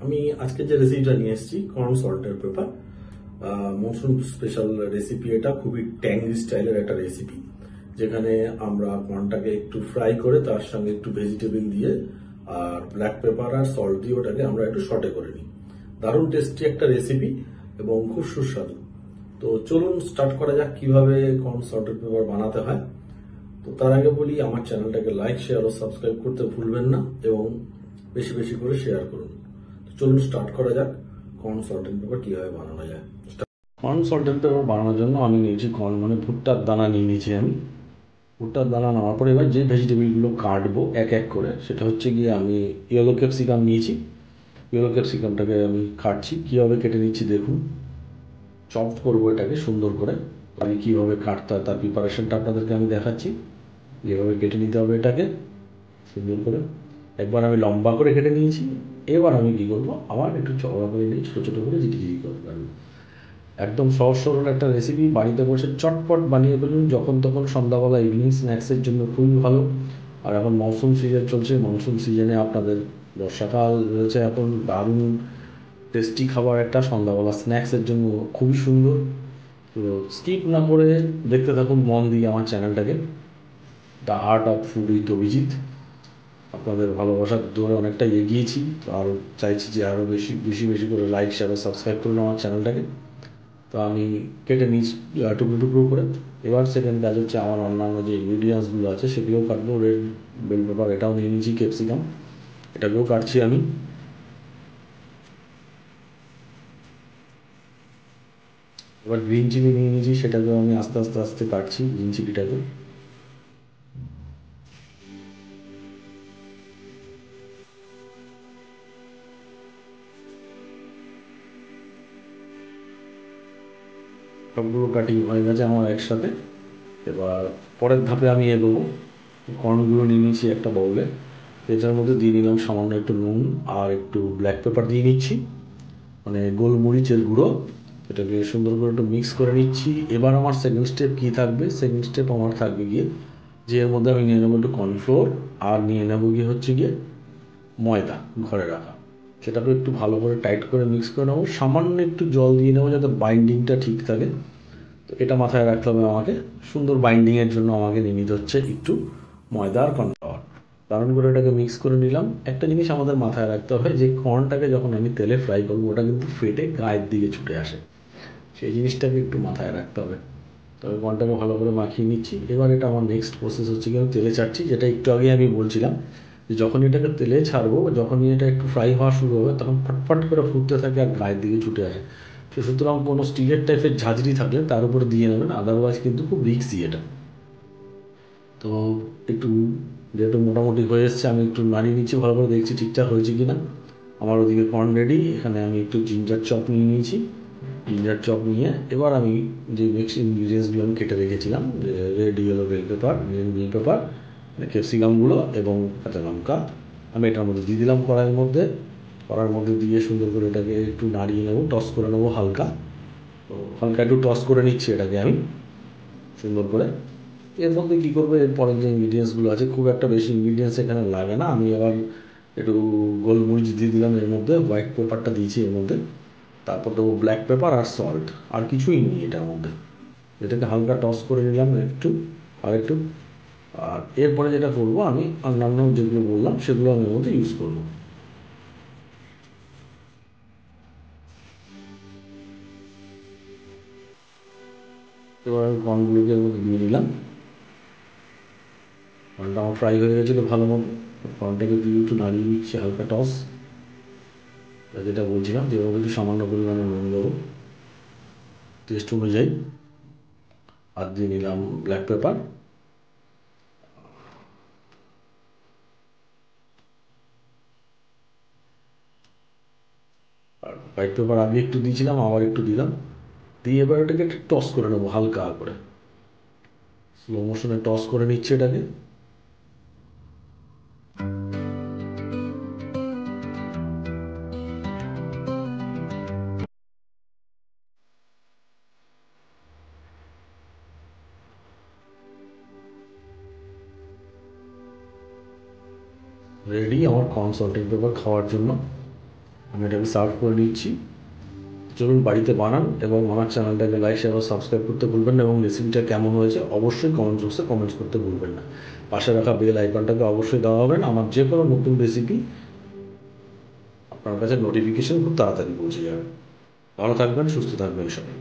আমি আজকে যে রেসিপিটা নিয়ে এসেছি কর্ন সল্টের পেপার মৌসুম স্পেশাল রেসিপি। এটা খুবই ট্যাঙ্গি স্টাইলের একটা রেসিপি, যেখানে আমরা কর্নটাকে একটু ফ্রাই করে তার সঙ্গে একটু ভেজিটেবল দিয়ে আর ব্ল্যাক পেপার আর সল্ট দিয়ে ওটাকে আমরা একটু সটে করে নিই। দারুণ টেস্টি একটা রেসিপি এবং খুব সুস্বাদু। তো চলুন স্টার্ট করা যাক কিভাবে কর্ন সল্টের পেপার বানাতে হয়। তো তার আগে বলি, আমার চ্যানেলটাকে লাইক, শেয়ার ও সাবস্ক্রাইব করতে ভুলবেন না এবং বেশি বেশি করে শেয়ার করুন। তো চলুন স্টার্ট করা যাক কর্ন সল্টেড পেপার কিভাবে বানানো যায়। কর্ন সল্টেড পেপার বানানোর জন্য আমি নিয়েছি কর্ন মানে ভুট্টার দানা নিয়ে নিয়েছি। আমি ভুট্টার দানা নেওয়ার পরে এবার যে ভেজিটেবলগুলো কাটবো এক এক করে, সেটা হচ্ছে গিয়ে আমি ইয়েলো ক্যাপসিকাম নিয়েছি। ইয়েলো ক্যাপসিকামটাকে আমি কাটছি। কীভাবে কেটে নিচ্ছি দেখুন। চপ করবো এটাকে সুন্দর করে। আমি কীভাবে কাটতে হয় তার প্রিপারেশনটা আপনাদেরকে আমি দেখাচ্ছি। যেভাবে কেটে নিতে হবে এটাকে সুন্দর করে। একবার আমি লম্বা করে কেটে নিয়েছি। এবার আমি কী করবো, আবার একটু চওড়া করে নিই, ছোটো ছোটো করে জিটি করে ফেলবো। একদম সহজ সরল একটা রেসিপি, বাড়িতে বসে চটপট বানিয়ে ফেলুন। যখন তখন সন্ধ্যাবেলা ইভিনিং স্ন্যাক্সের জন্য খুবই ভালো। আর এখন মনসুন সিজন চলছে, মনসুন সিজনে আপনাদের বর্ষাকাল রয়েছে, এখন দারুণ টেস্টি খাবার একটা সন্ধ্যাবেলা স্ন্যাক্সের জন্য খুবই সুন্দর। তো স্কিপ না করে দেখতে থাকুন মন দিয়ে আমার চ্যানেলটাকে, the art of food with Abhijit. আপনাদের ভালোবাসার দৌড়ে অনেকটাই এগিয়েছি, তো আরও চাইছি যে আরও বেশি বেশি বেশি করে লাইক, শেয়ার ও সাবস্ক্রাইব করুন আমার চ্যানেলটাকে। তো আমি কেটে নিচ্ছি টুকরো টুকরো করে। এবার সেকেন্ড কাজ হচ্ছে আমার অন্যান্য যে ইনগ্রিডিয়েন্টসগুলো আছে সেগুলোও কাটবো। রেড বেল পেপার এটাও নিয়ে নিয়েছি, ক্যাপসিকাম এটাকেও কাটছি আমি। এবার গ্রিন চিলি নিয়ে নিয়েছি, সেটাকেও আমি আস্তে আস্তে আস্তে কাটছি গ্রিন চিলিটাকে। সবগুলো কাটিং হয়ে গেছে আমার একসাথে। এবার পরের ধাপে আমি এগোবো। কর্নগুলো নিয়ে নিয়েছি একটা বাউলে। এটার মধ্যে দিয়ে নিলাম সামান্য একটু নুন আর একটু ব্ল্যাক পেপার দিয়ে নিচ্ছি, মানে গোলমরিচের গুঁড়ো। এটাকে সুন্দর করে একটু মিক্স করে নিচ্ছি। এবার আমার সেকেন্ড স্টেপ কী থাকবে, সেকেন্ড স্টেপ আমার থাকবে গিয়ে যে এর মধ্যে আমি নিয়ে নেবো একটু কর্নফ্লোর আর নিয়ে নেবো গিয়ে হচ্ছে গিয়ে ময়দা ঘরে রাখা। সেটাকে একটু ভালো করে টাইট করে মিক্স করে নেবো। সামান্য একটু জল দিয়ে নেবো যাতে বাইন্ডিংটা ঠিক থাকে। তো এটা মাথায় রাখতে হবে আমাকে। সুন্দর বাইন্ডিংয়ের জন্য আমাকে নিয়ে নিতে হচ্ছে একটু ময়দা আর কর্নফ্লাওয়ার। দারুণ করে এটাকে মিক্স করে নিলাম। একটা জিনিস আমাদের মাথায় রাখতে হবে, যে কর্নটাকে যখন আমি তেলে ফ্রাই করবো ওটা কিন্তু ফেটে গায়ের দিকে ছুটে আসে, সেই জিনিসটাকে একটু মাথায় রাখতে হবে। তবে কর্নটাকে ভালো করে মাখিয়ে নিচ্ছি। এবার এটা আমার নেক্সট প্রসেস হচ্ছে কি, আমি তেলে ছাড়ছি। যেটা একটু আগে আমি বলছিলাম যে যখনই এটাকে তেলে ছাড়বো, যখনই এটা একটু ফ্রাই হওয়া শুরু হবে তখন ফটফট করে ফুটতে থাকে আর গায়ের দিকে ছুটে আসে। তো সুতরাং কোনো স্টিলের টাইপের ঝাঁঝরি থাকলে তার উপরে দিয়ে নেবেন, আদারওয়াইজ কিন্তু খুব রিস্কি এটা। তো একটু যেহেতু মোটামুটি হয়ে এসছে, আমি একটু নাড়িয়ে নিচ্ছি ভালো করে, দেখছি ঠিকঠাক হয়েছে কি না। আমার ওদিকে কর্ন রেডি। এখানে আমি একটু জিঞ্জার চপ নিয়ে নিয়েছি। জিঞ্জার চপ নিয়ে এবার আমি যে মিক্স ইনগ্রিডিয়েন্টসগুলো আমি কেটে রেখেছিলাম, red yellow bell pepper, green bell pepper, ক্যাপসিকামগুলো এবং কাঁচা লঙ্কা, আমি এটার মধ্যে দিয়ে দিলাম কড়াইয়ের মধ্যে। কড়াইয়ের মধ্যে দিয়ে সুন্দর করে এটাকে একটু নাড়িয়ে নেবো, টস করে নেবো হালকা। তো হালকা একটু টস করে নিচ্ছি এটাকে আমি সুন্দর করে। এর মধ্যে কী করবো, এরপরে যে ইনগ্রিডিয়েন্টসগুলো আছে খুব একটা বেশি ইনগ্রিডিয়েন্টস এখানে লাগে না। আমি এবার একটু গোলমরিচ দিয়ে দিলাম এর মধ্যে, হোয়াইট পেপারটা দিয়েছি এর মধ্যে। তারপর দেবো ব্ল্যাক পেপার আর সল্ট, আর কিছুই নেই এটার মধ্যে। এটাকে হালকা টস করে নিলাম একটু আর একটু। আর এরপরে যেটা করবো, আমি অন্যান্য যেগুলো বললাম সেগুলো আমি এর মধ্যে ইউজ করবো। এবার কর্নগুলোকে এর মধ্যে দিয়ে নিলাম। কর্নটা আমার ফ্রাই হয়ে গেছিলো ভালো মতো। কর্নটাকে দিয়ে একটু নাড়িয়ে নিচ্ছি হালকা টস। যেটা বলছিলাম যে ওর একটু সামান্য পরিমাণে নুন দেবো টেস্ট অনুযায়ী, আর দিয়ে নিলাম ব্ল্যাক পেপার। আর হোয়াইট পেপার আগে একটু দিয়েছিলাম, আবার একটু দিলাম। দিয়ে এবার এটাকে একটু টস করে নেবো হালকা করে, স্লো মোশনে টস করে নিচ্ছে এটাকে। রেডি আমার কর্ন সল্টেড পেপার খাওয়ার জন্য। আমি এটাকে সার্ভ করে নিচ্ছি। চলুন বাড়িতে বানান এবং আমার চ্যানেলটাকে লাইক শেয়ার ও সাবস্ক্রাইব করতে ভুলবেন না এবং রেসিপিটা কেমন হয়েছে অবশ্যই কমেন্ট বক্সে কমেন্টস করতে ভুলবেন না। পাশে রাখা বেল আইকনটাকে অবশ্যই দেওয়া হবেন, আমার যে কোনো নতুন রেসিপি আপনার কাছে নোটিফিকেশন খুব তাড়াতাড়ি পৌঁছে যাবে। ভালো থাকবেন, সুস্থ থাকবেন সবাই।